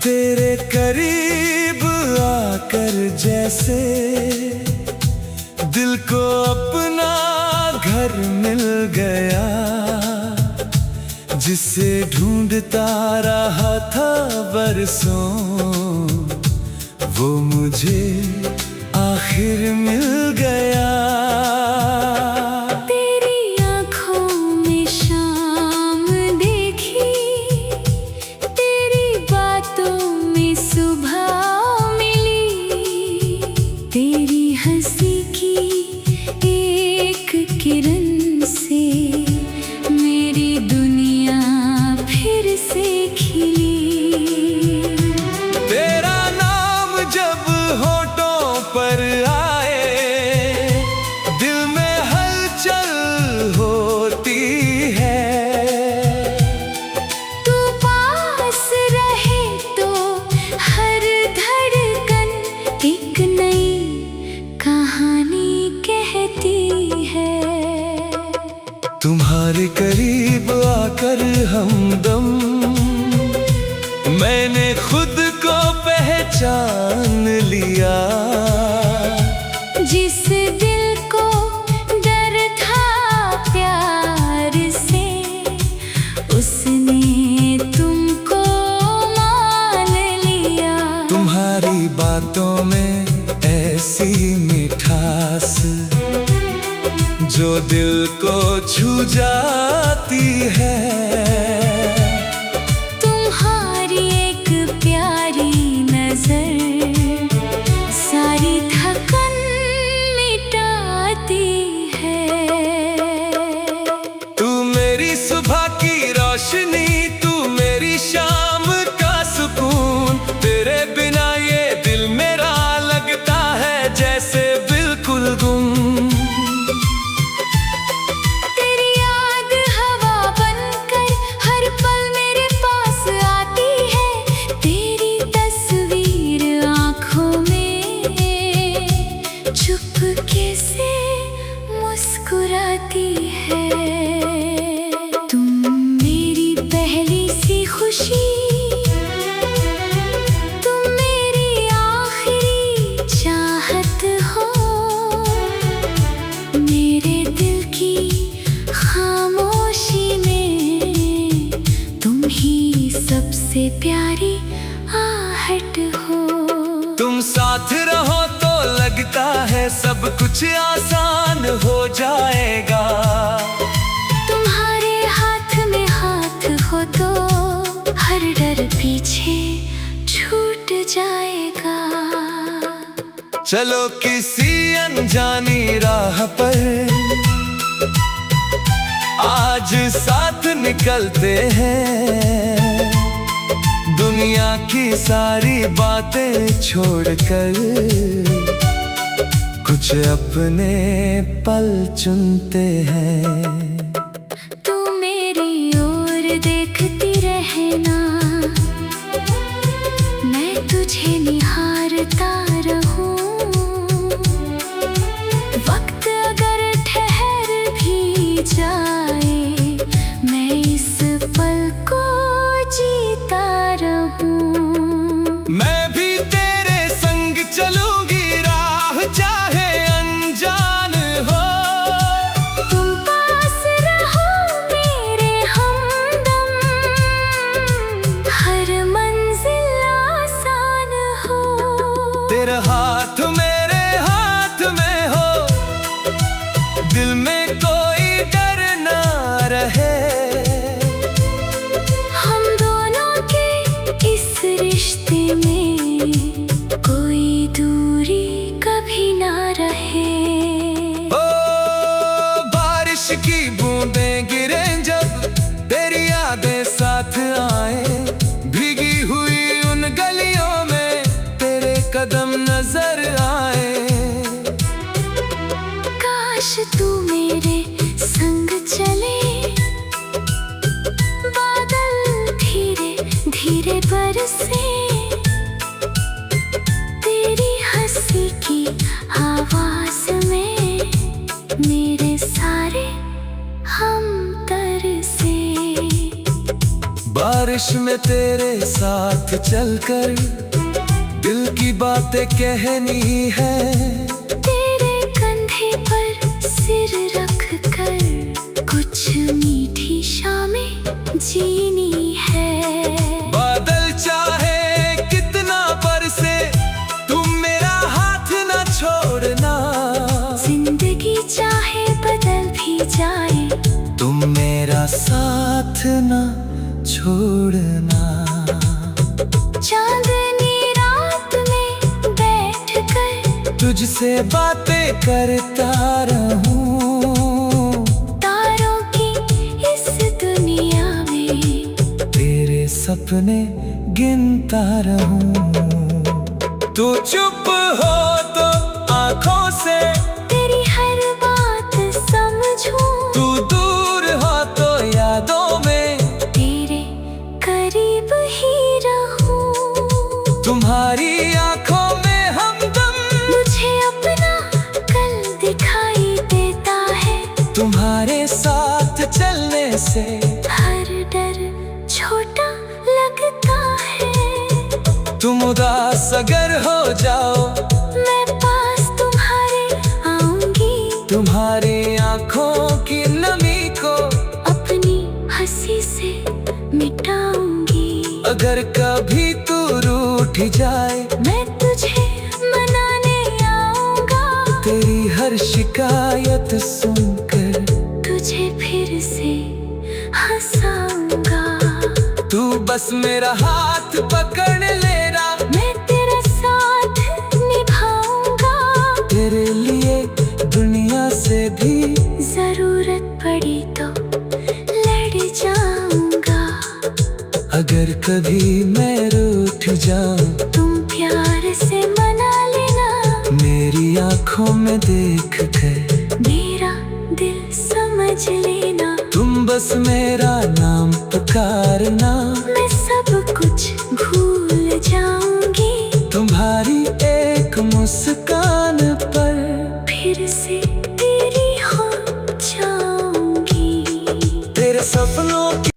तेरे करीब आकर जैसे दिल को अपना घर मिल गया, जिसे ढूंढता रहा था बरसों, वो मुझे आखिर मिल गया। तेरी हंसी की एक किरण से मेरी दुनिया फिर से खिली। तेरा नाम जब होठों पर आए, दिल में हलचल होती है। तू पास रहे तो हर धड़कन एक नई कहानी कहती है। तुम्हारे करीब आकर हमदम मैंने खुद को पहचान लिया। जिस दिल को डर था प्यार से, उसने तुमको मान लिया। तुम्हारी बातों में ऐसी मिठास जो दिल को छू जाती है। तुम्हारी एक प्यारी नजर सारी थकन मिटाती है। तू मेरी सुबह की रोशनी, तू मेरी शाम का सुकून। तेरे बिना ये दिल मेरा लगता है जैसे बिल्कुल गुम। तेरी याद हवा बनकर हर पल मेरे पास आती है। तेरी तस्वीर आँखों में चुपके से मुस्कुराती है। तुम मेरी पहली सी खुशी, तुम मेरी आखिरी चाहत हो। मेरे दिल की खामोशी में तुम ही सबसे प्यारी आहट हो। तुम साथ रहो तो लगता है सब कुछ आसान हो जाएगा। तुम्हारे हाथ में हाथ हो तो हर डर पीछे छूट जाएगा। चलो किसी अनजानी राह पर आज साथ निकलते हैं। दुनिया की सारी बातें छोड़कर कुछ अपने पल चुनते हैं। तू मेरी ओर देखती रहना, मैं तुझे निहारता रहूं। वक्त अगर ठहर भी जाए, मैं इस पल को जीता रहूं। मैं भी तेरे संग चलूंगी राह चाहे अनजान हो। तुम पास रहो मेरे हमदम, हर मंजिल आसान हो। तेरा हाथ मेरे हाथ में हो, दिल में कोई डर ना रहे। हम दोनों के इस रिश्ते में कोई दूरी कभी ना रहे। ओ बारिश की बूंदें गिरे जब, तेरी यादें साथ आए। भीगी हुई उन गलियों में तेरे कदम नजर आए। काश तू मेरे संग चले, बादल धीरे धीरे बरसे। तेरी हंसी की आवाज में मेरे सारे हम तरसे। बारिश में तेरे साथ चलकर दिल की बातें कहनी है। तेरे कंधे पर सिर रख कर कुछ मीठी शामें जीनी है। बादल चाहे कितना बरसे तुम मेरा हाथ न छोड़ना। जिंदगी चाहे बदल भी जाए तुम मेरा साथ न छोड़ना। चांदनी रात में बैठ कर तुझसे बातें करता रहूं। तारों की इस दुनिया में तेरे सपने गिनता रहूं। तू चुप हो तो आंखों से तेरी हर बात समझूं। तू दूर हो तो यादों में तेरे करीब ही रहूं। तुम्हारी आंखों में हमदम मुझे अपना कल दिखाई देता है। तुम्हारे साथ चलने से हर डर छोटा लगता है। तुम उदास अगर हो जाओ मैं पास तुम्हारे आऊंगी। तुम्हारी आंखों की नमी को अपनी हंसी से मिटाऊंगी। अगर कभी तू रूठ जाए मैं तुझे मनाने आऊंगा। तेरी हर शिकायत सुनकर तुझे फिर से हंसाऊंगा। तू बस मेरा हाथ पकड़ लेना। मैं तेरा साथ निभाऊंगा। तेरे लिए दुनिया से भी जरूरत पड़ी तो लड़ जाऊंगा। अगर कभी मैं रूठ जाऊं तुम प्यार से मना लेना। मेरी आंखों में देख कर मेरा दिल समझ लेना। तुम बस मेरा नाम पुकारना। मैं सब कुछ भूल जाऊंगी। तुम्हारी एक मुस्कान पर फिर से तेरी हो जाऊंगी। तेरे सपनों की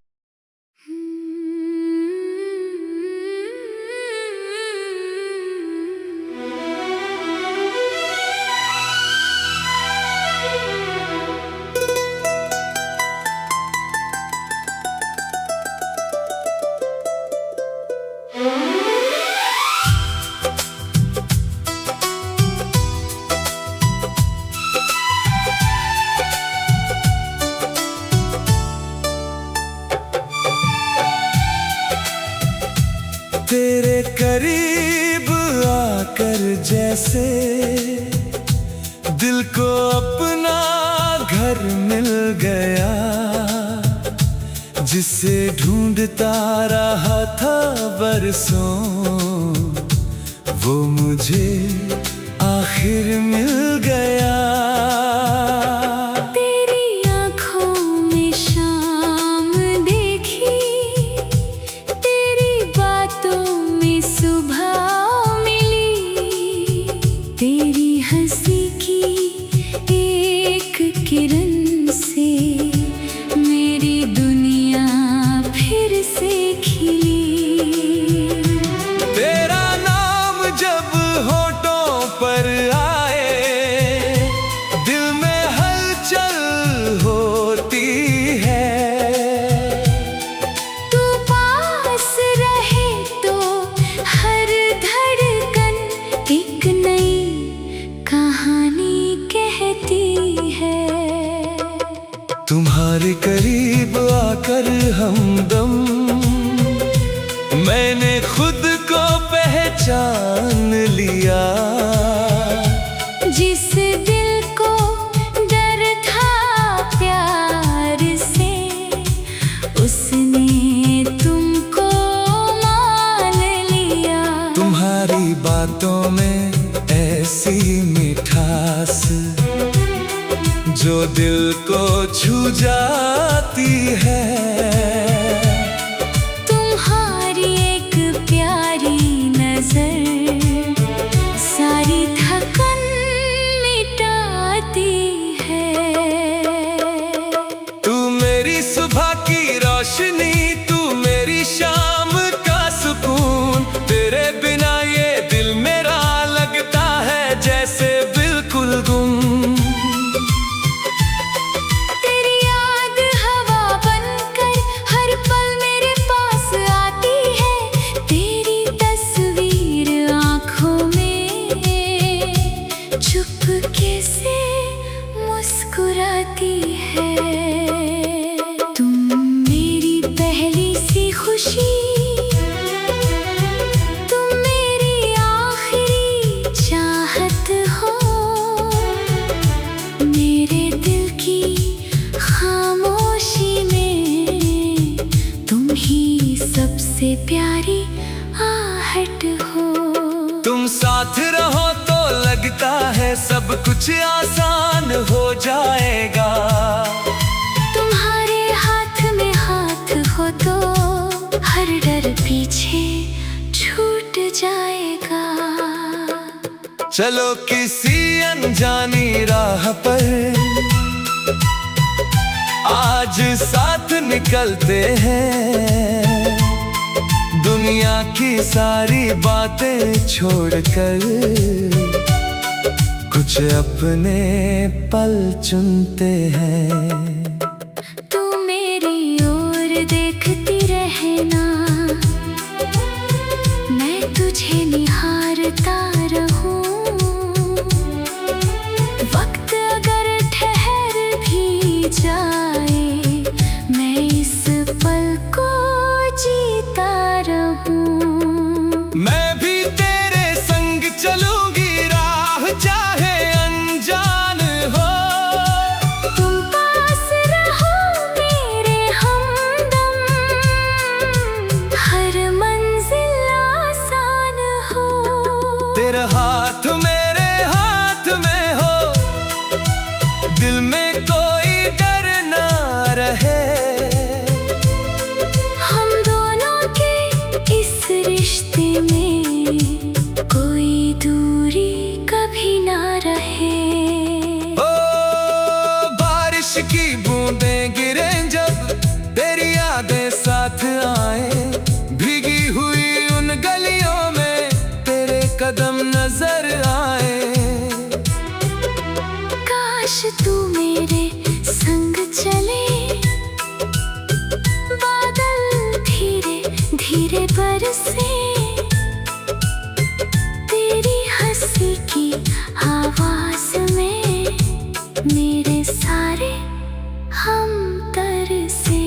तेरे करीब आकर जैसे दिल को अपना घर मिल गया। जिसे ढूंढता रहा था बरसों वो मुझे आखिर मिल गया। तेरी हंसी की एक किरण से मेरी दुनिया फिर से खिली। तेरा नाम जब होठों पर आए दिल में हलचल होती है। तू पास रहे तो हर धड़कन एक नई कहानी कहती है। तुम्हारे करीब आकर हमदम मैंने खुद को पहचान लिया। जिस दिल को डर था प्यार से उसने तुमको मान लिया। तुम्हारी बातों में ऐसी मिठास जो दिल को छू जाती है। तुम्हारी एक प्यारी नजर सारी थकन मिटाती है। तू मेरी सुबह की रोशनी, तू मेरी खुशी, तुम मेरी आखिरी चाहत हो। मेरे दिल की खामोशी में तुम ही सबसे प्यारी आहट हो। तुम साथ रहो तो लगता है सब कुछ आसान हो जाएगा। तुम्हारे हाथ में हाथ हो तो हर डर पीछे छूट जाएगा। चलो किसी अनजानी राह पर आज साथ निकलते हैं। दुनिया की सारी बातें छोड़कर कुछ अपने पल चुनते हैं। तू मेरी ओर देखती रहना, मैं तुझे निहारता रहूं। वक्त अगर ठहर भी जाए, मैं इस पल को जीता रहूं। मैं भी तेरे संग चलूंगी राह चाहे अनजान हो। तुम पास रहो मेरे हमदम, हर मंजिल आसान हो। तेरा हाथ मेरे हाथ में हो, दिल में कोई डर ना रहे। हम दोनों के इस रिश्ते में कोई दूरी कभी ना रहे। ओ बारिश की बूंदें गिरे जब तेरी यादें साथ आए, भीगी हुई उन गलियों में तेरे कदम नजर आए। काश तू मेरे संग चले, बादल धीरे धीरे बरसे। तेरी हंसी की आवाज में मेरे सारे हम तरसे।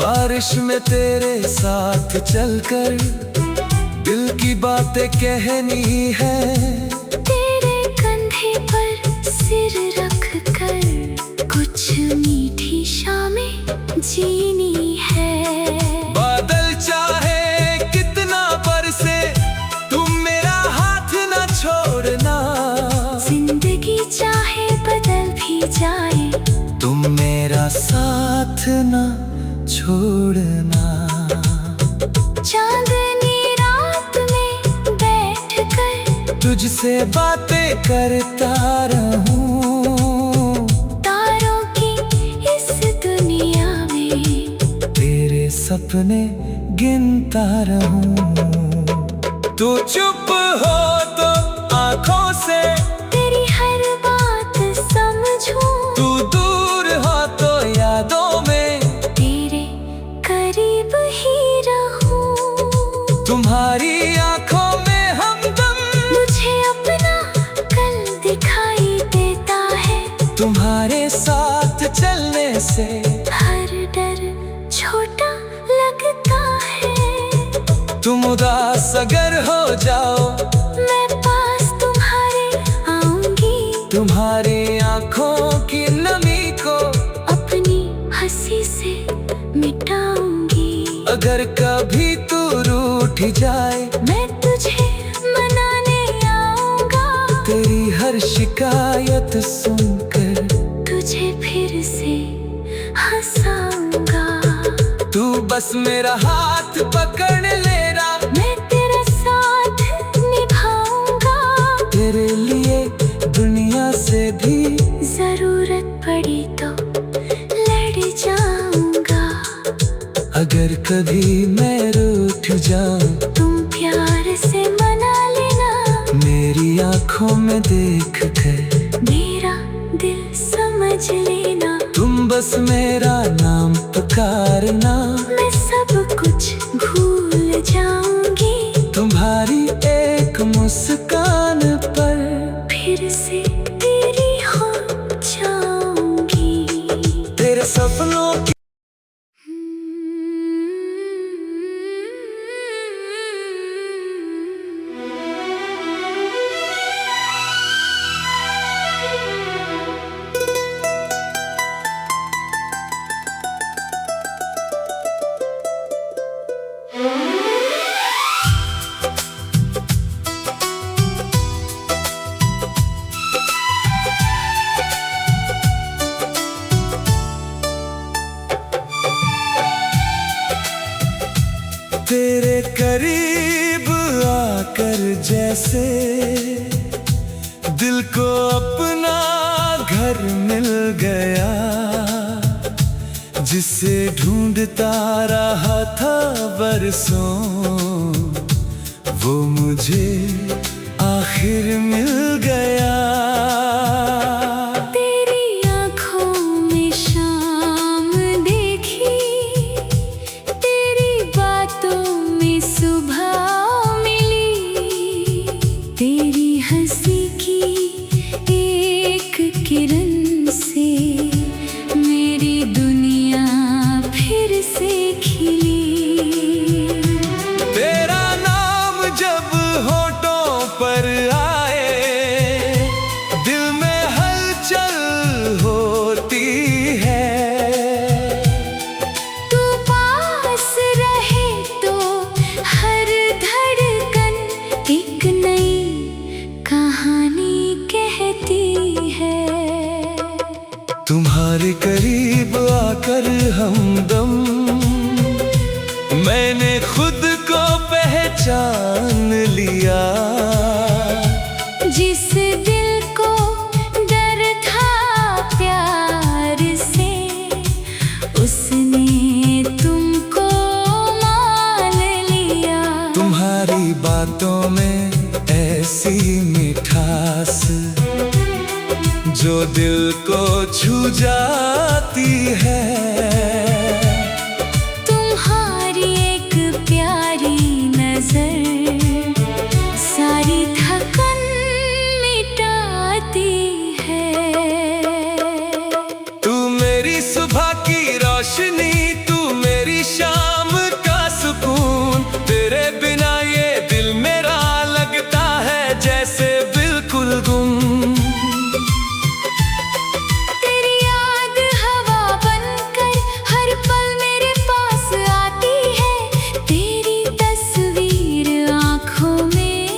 बारिश में तेरे साथ चलकर दिल की बातें कहनी है। तेरे कंधे पर सिर रख कर कुछ मीठी शामें जीनी है। बादल चाहे कितना बरसे, तुम मेरा हाथ न छोड़ना। जिंदगी चाहे बदल भी जाए, तुम मेरा साथ न छोड़ना। चांदनी रात में बैठकर तुझसे बातें करता रहूं। तारों की इस दुनिया में तेरे सपने गिनता रहूं। तू चुप हो तो आंखों से तेरी हर बात समझूं। तू दूर हो तो यादों में तेरे करीब ही रहूं। तुम्हारी आंखों में हमदम मुझे अपना कल दिखाई देता है। तुम्हारे साथ चलने से हर डर छोटा लगता है। तुम उदास अगर हो जाओ, मैं पास तुम्हारे आऊंगी। तुम्हारी आंखों की नमी को अपनी हंसी से मिटाऊंगी। अगर कभी तू रूठ जाए, मैं तुझे मनाने आऊंगा। तेरी हर शिकायत सुनकर तुझे फिर से हंसाऊंगा। तू बस मेरा हाथ पकड़ लेना। मैं तेरा साथ निभाऊंगा। तेरे लिए दुनिया से भी जरूरत पड़ी तो लड़ जाऊंगा। अगर कभी मैं रूठ जाऊं, तुम प्यार से मना लेना। मेरी आंखों में देख कर मेरा दिल समझ लेना। तुम बस मेरा नाम पुकारना। मैं सब कुछ भूल जाऊंगी। तुम्हारी एक मुस्कान पर फिर से तेरी हो जाऊंगी। तेरे सपनों की तेरे करीब आकर जैसे दिल को अपना घर मिल गया, जिसे ढूंढता रहा था बरसों, वो मुझे आखिर मिल गया। तेरी आँखों में शाम देखी, तेरी बातों में सुबह मिली, तेरी हंसी की एक किरण से मेरी दुनिया फिर से खिली। तेरा नाम जब होठों पर आए, दिल में हलचल होती है। तू पास रहे तो हर धड़कन एक नई कहानी कहती है। तुम्हारे करीब आकर हमदम मैंने खुद को पहचान लिया। जिस दिल को डर था प्यार से, उसने तुमको मान लिया। तुम्हारी बातों में ऐसी मिठास जो दिल को छू जाती है। तुम्हारी एक प्यारी नजर सारी थकन मिटाती है। तू मेरी सुबह की रोशनी, तू मेरी शाम का सुकून, तेरे बिना ये दिल मेरा लगता है जैसे बिल्कुल गुम। तेरी याद हवा बनकर हर पल मेरे पास आती है। तेरी तस्वीर आँखों में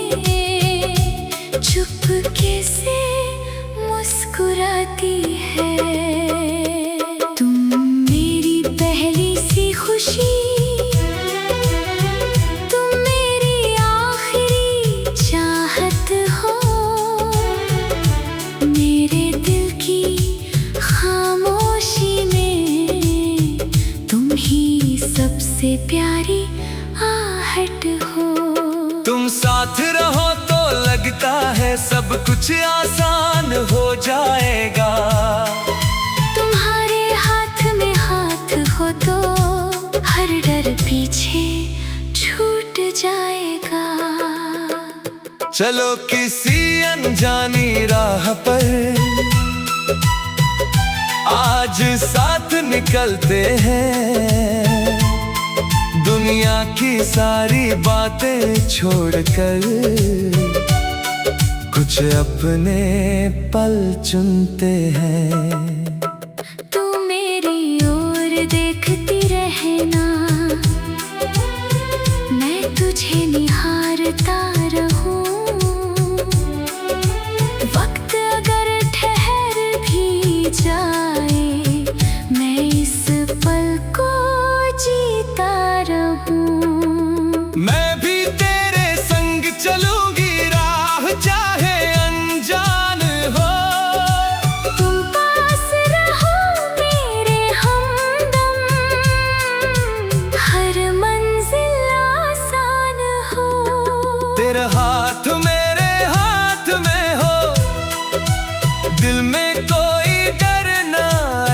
चुपके से मुस्कुराती है। तुम मेरी पहली सी खुशी, तुम मेरी आखिरी चाहत हो। मेरे दिल की खामोशी में तुम ही सबसे प्यारी आहट हो। तुम साथ रहो तो लगता है सब कुछ आसान हो जाएगा। तुम्हारे हाथ में हाथ हो तो हर डर पीछे छूट जाएगा। चलो किसी अनजानी राह पर आज साथ निकलते हैं। दुनिया की सारी बातें छोड़कर कुछ अपने पल चुनते हैं। तू मेरी ओर देखती रहना, मैं तुझे निहारता रहूं। वक्त अगर ठहर भी जाए, मैं इस पल को जीता रहूं। मैं भी तेरे संग चलूंगी राह चाहे अनजान हो। तुम पास रहो मेरे हमदम, हर मंजिल आसान हो। तेरा हाथ मेरे हाथ में हो, दिल में कोई डर ना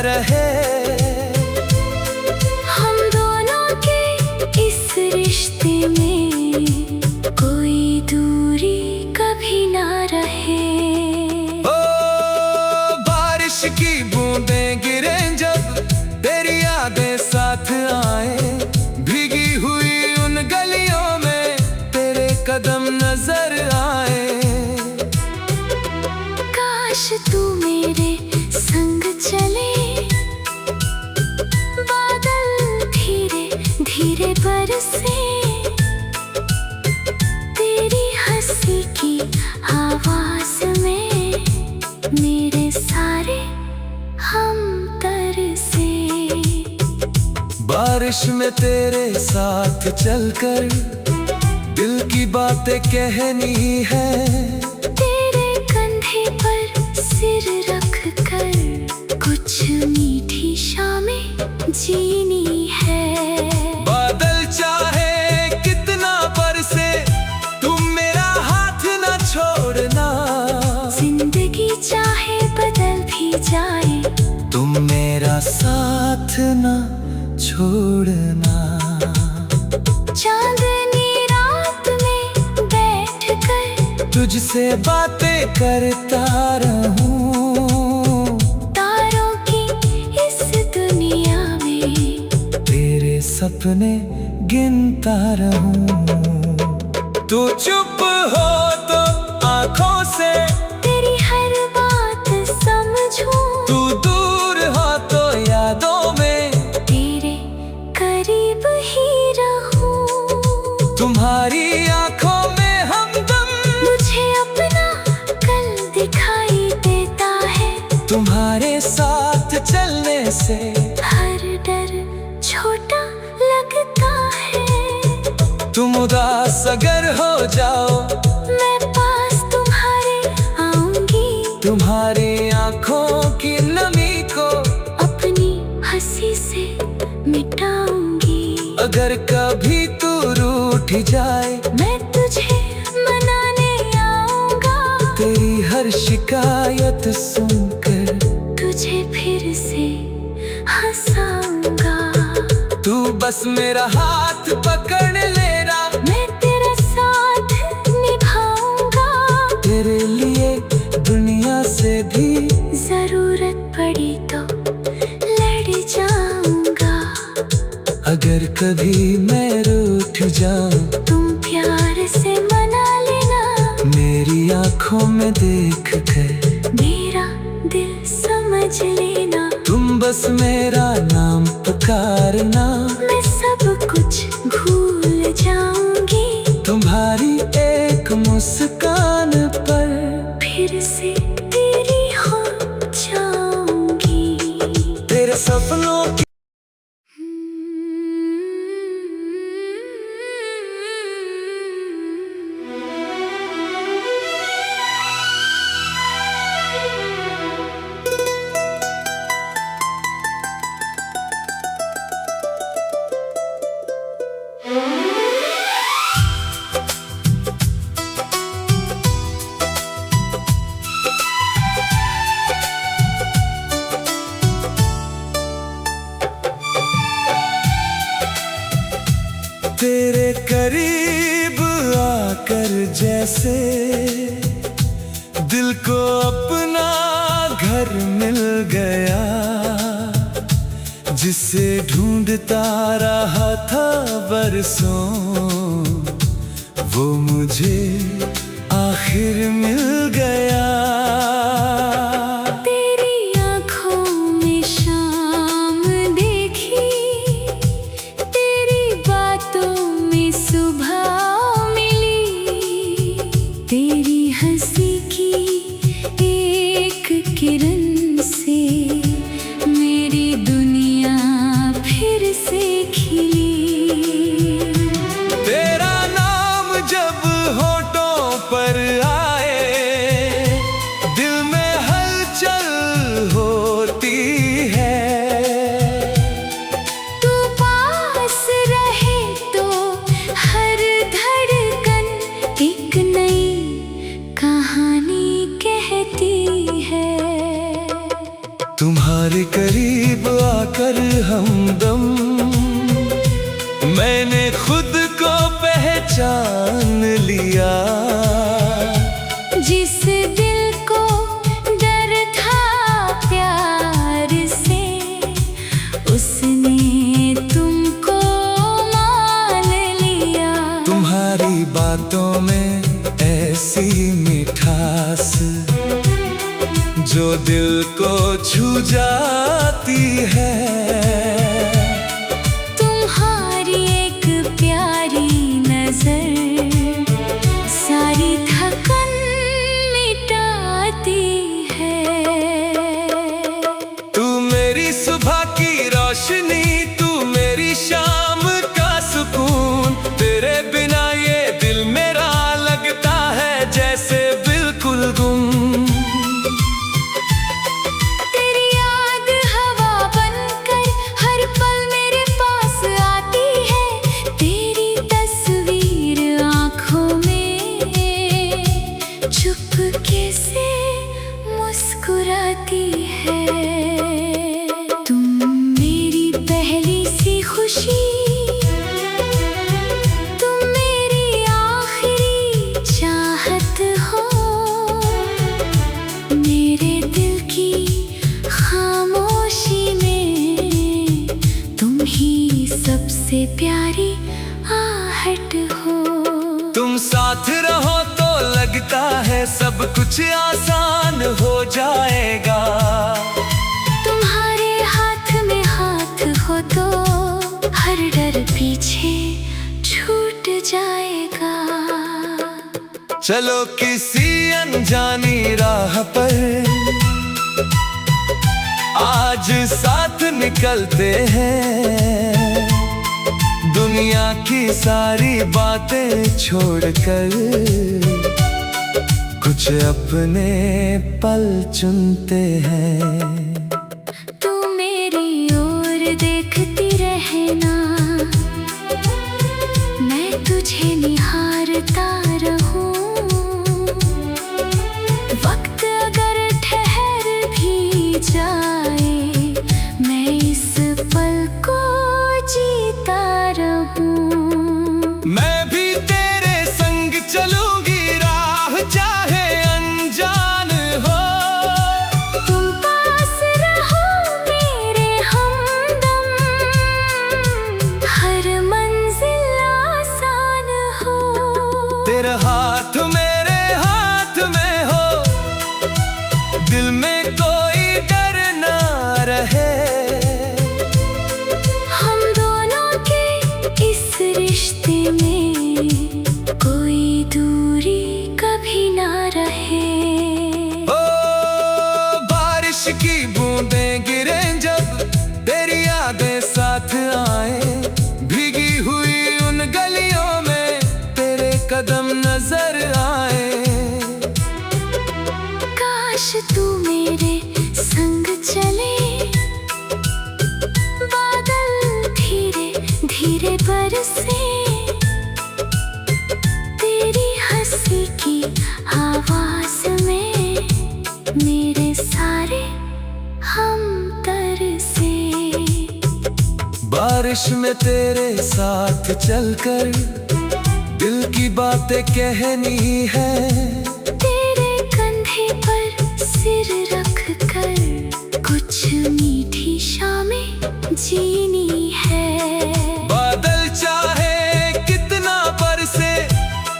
रहे। हम दोनों के इस रिश्ते में कोई दूरी कभी ना रहे। ओ बारिश की बूंदें गिरे जब, तेरी यादें साथ आए, भीगी हुई उन गलियों में तेरे कदम नजर आए। काश तू मेरे संग चले, बादल धीरे धीरे बरसे। तेरी हंसी की आवाज में मेरे सारे हम तरसे। बारिश में तेरे साथ चलकर दिल की बातें कहनी है। तेरे कंधे पर सिर रख कर कुछ मीठी शामें जीनी है। बादल चाहे कितना बरसे तुम मेरा हाथ न छोड़ना। जिंदगी चाहे बदल भी जाए तुम मेरा साथ न छोड़ना। चांदनी रात में बैठकर तुझसे बातें करता रहूं। तारों की इस दुनिया में तेरे सपने गिनता रहूं। तू चुप हो तो आंखों से तेरी हर बात समझूं। तू दूर हो तो यादों में तेरे करीब ही रहूं। तुम्हारी आंखों में हमदम मुझे अपना कल दिखाई देता है। तुम्हारे साथ चलने से हर डर छोटा लगता है। तुम उदास अगर हो जाओ मैं पास तुम्हारे आऊंगी। तुम्हारी आंखों की नमी को अपनी हंसी से मिटाऊंगी। अगर कभी तू रूठ जाए मैं तुझे मनाने आऊंगा। तेरी हर शिकायत सुनकर तुझे फिर से हंसाऊंगा। तू बस मेरा हाथ पकड़ लेना। मैं तेरा साथ निभाऊंगा। तेरे लिए दुनिया से भी जरूरत पड़ी तो लड़ जाऊंगा। अगर कभी मैं रूठ जाऊं तुम प्यार से मना लेना। मेरी आंखों में देख कर मेरा दिल समझ लेना। तुम बस मेरा नाम पुकारना। मैं सब कुछ भूल जाऊंगी। तुम्हारी एक मुस्कान पर फिर से तेरी हो जाऊंगी। तेरे सपनों की तेरे करीब आकर जैसे दिल को अपना घर मिल गया। जिसे ढूंढता रहा था बरसों वो मुझे आखिर मिल गया। तेरी आँखों में शाम देखी। तेरी बातों में सुबह मिली। तेरी हंसी की एक किरण से मेरी दुनिया फिर से खिली। तेरा नाम जब होठों पर आए दिल में हलचल होती है। तू पास रहे तो हर धड़कन एक नई कहानी कहती है। तुम्हारे करीब आकर हमदम मैंने खुद को पहचान लिया। जिस दिल को डर था प्यार से उसने तुमको मान लिया। तुम्हारी बातों में ऐसी मिठास जो दिल को छू जाती है। तुम्हारी एक प्यारी नजर सारी थकन मिटाती है। तू मेरी सुबह की रोशनी, तू मेरी शाम सबसे प्यारी आहट हो। तुम साथ रहो तो लगता है सब कुछ आसान हो जाएगा। तुम्हारे हाथ में हाथ हो तो हर डर पीछे छूट जाएगा। चलो किसी अनजानी राह पर आज साथ निकलते हैं। दुनिया की सारी बातें छोड़कर कुछ अपने पल चुनते हैं। तू मेरी ओर देखती रहना, मैं तुझे निहारता रहूं। वक्त अगर ठहर भी जाए, मैं इस पल को जीता रहूं। मैं भी तेरे संग चलूंगी राह चाहे अनजान हो। तुम पास रहो मेरे हमदम, हर मंजिल आसान हो। तेरा हाथ मेरे हाथ में हो, दिल में कोई डर ना रहे। हम दोनों के इस रिश्ते में कोई दूरी कभी ना रहे। ओ बारिश की बूंदें गिरे जब तेरी यादें साथ आए, भीगी हुई उन गलियों में तेरे कदम नजर आए। काश तू मेरे संग चले, बादल धीरे धीरे बरसे। तेरी हंसी की आवाज में मेरे सारे हम तरसे। बारिश में तेरे साथ चलकर दिल की बातें कहनी है। तेरे कंधे पर सिर रख कर कुछ मीठी शामें जीनी है। बादल चाहे कितना बरसे,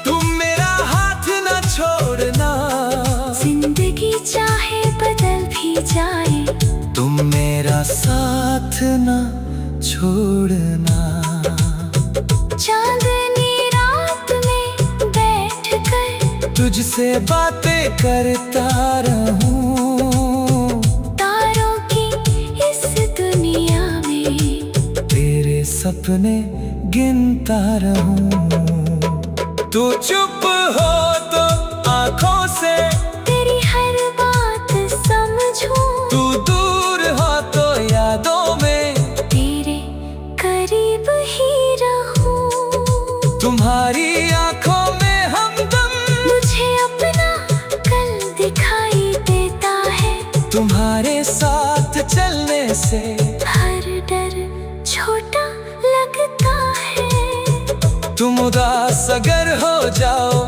तुम मेरा हाथ न छोड़ना। जिंदगी चाहे बदल भी जाए, तुम मेरा साथ न छोड़ना। चांदनी रात में बैठकर तुझसे बातें करता रहूं। तारों की इस दुनिया में तेरे सपने गिनता रहूं। तू चुप हो तो आंखों से तेरी हर बात समझूं। तू दूर हो तो यादों में तेरे करीब ही रहूं। तुम्हारी आंखों में हमदम मुझे अपना कल दिखाई देता है। तुम्हारे साथ चलने से हर डर छोटा लगता है। तुम उदास अगर हो जाओ,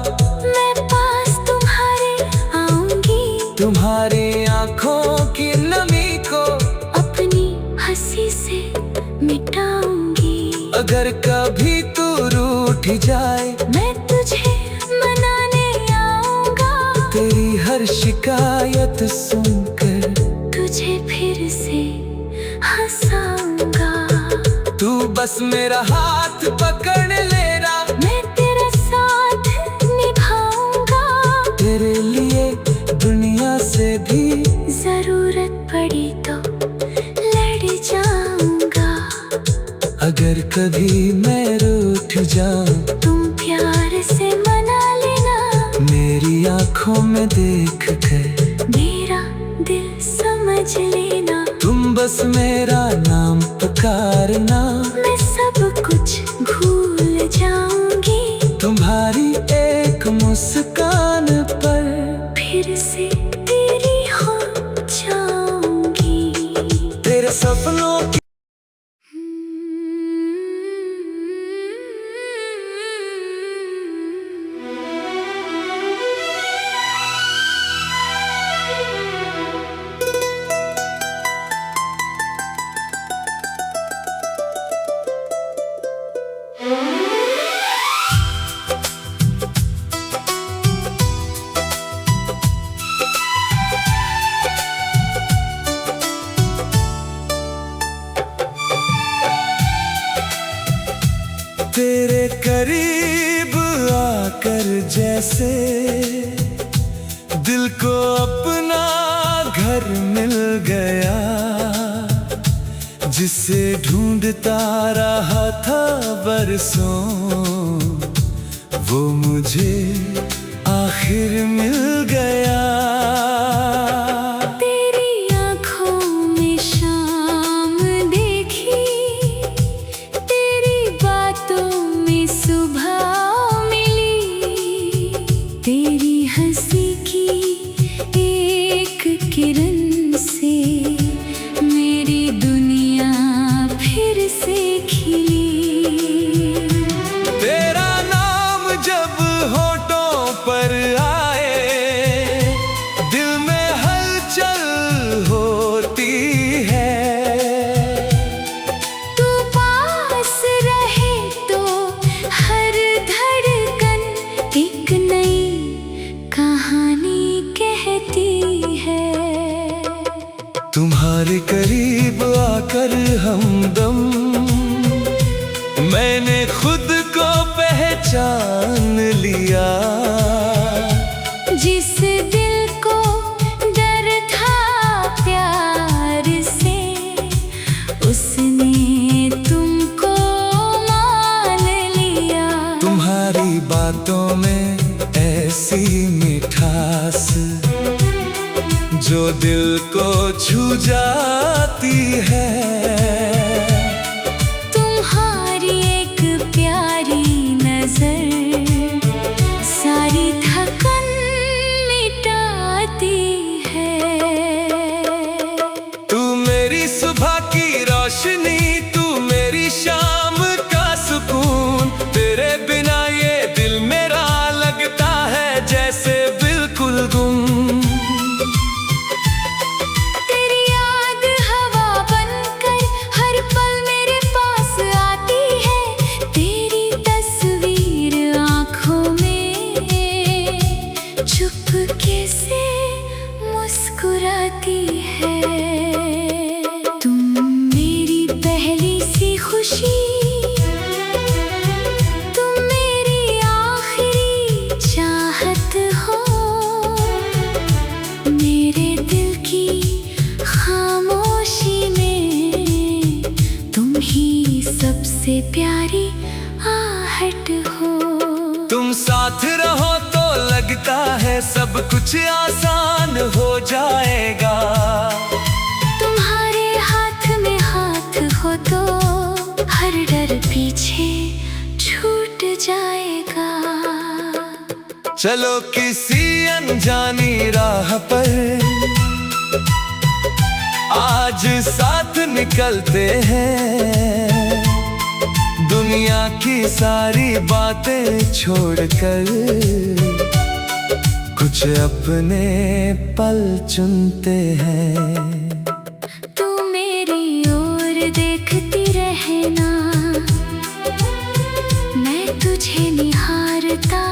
मैं पास तुम्हारे आऊंगी। तुम्हारी आंखों की नमी को अपनी हंसी से मिटाऊंगी। अगर कभी तू रूठ जाए, मैं तुझे मनाने आऊंगा। तेरी हर शिकायत सुनकर तुझे फिर से हंसाऊंगा। तू बस मेरा हाथ पकड़ लेना। मैं तेरा साथ निभाऊंगा। तेरे लिए दुनिया से भी जरूरत पड़ी तो लड़ जाऊंगा। अगर कभी मैं रूठ जाऊं, तुम प्यार से मना लेना। मेरी आंखों में देख कर मेरा दिल समझ लेना। तुम बस मेरा नाम पुकारना। मैं सब कुछ भूल जाऊंगी। तुम्हारी एक मुस्कान पर फिर से तेरी हो जाऊंगी। तेरे सपनों की तेरे करीब आकर जैसे दिल को अपना घर मिल गया, जिसे ढूंढता रहा था बरसों, वो मुझे आखिर मिल गया। तेरी हंसी की एक किरण से मेरी दुनिया फिर से खिली। तेरा नाम जब होठों पर आए, दिल में हलचल होती है। तू पास रहे तो हर धड़कन एक नई कहानी कहती है। तुम्हारे करीब आकर हमदम मैंने खुद को पहचान लिया। जिस दिल को डर था प्यार से, उसने तुमको मान लिया। तुम्हारी बातों में ऐसी मिठास जो दिल को छू जाती है। तुम्हारी एक प्यारी नजर सारी थकन मिटाती है। तू मेरी सुबह की रोशनी, तू मेरी शाम का सुकून। तेरे बिना ये दिल मेरा लगता है जैसे बिल्कुल गुम। तेरी याद हवा बनकर हर पल मेरे पास आती है। तेरी तस्वीर आँखों में चुपके से मुस्कुराती है। तुम मेरी पहली सी खुशी, तुम मेरी आखिरी चाहत हो। मेरे दिल की खामोशी में तुम ही सबसे प्यारी आहट हो। तुम साथ रहो तो लगता है सब कुछ आसान हो जाएगा। तुम्हारे हाथ में हाथ हो तो हर डर पीछे छूट जाएगा। चलो किसी अनजानी राह पर आज साथ निकलते हैं। दुनिया की सारी बातें छोड़कर कुछ अपने पल चुनते हैं। तू मेरी ओर देखती रहना, मैं तुझे निहारता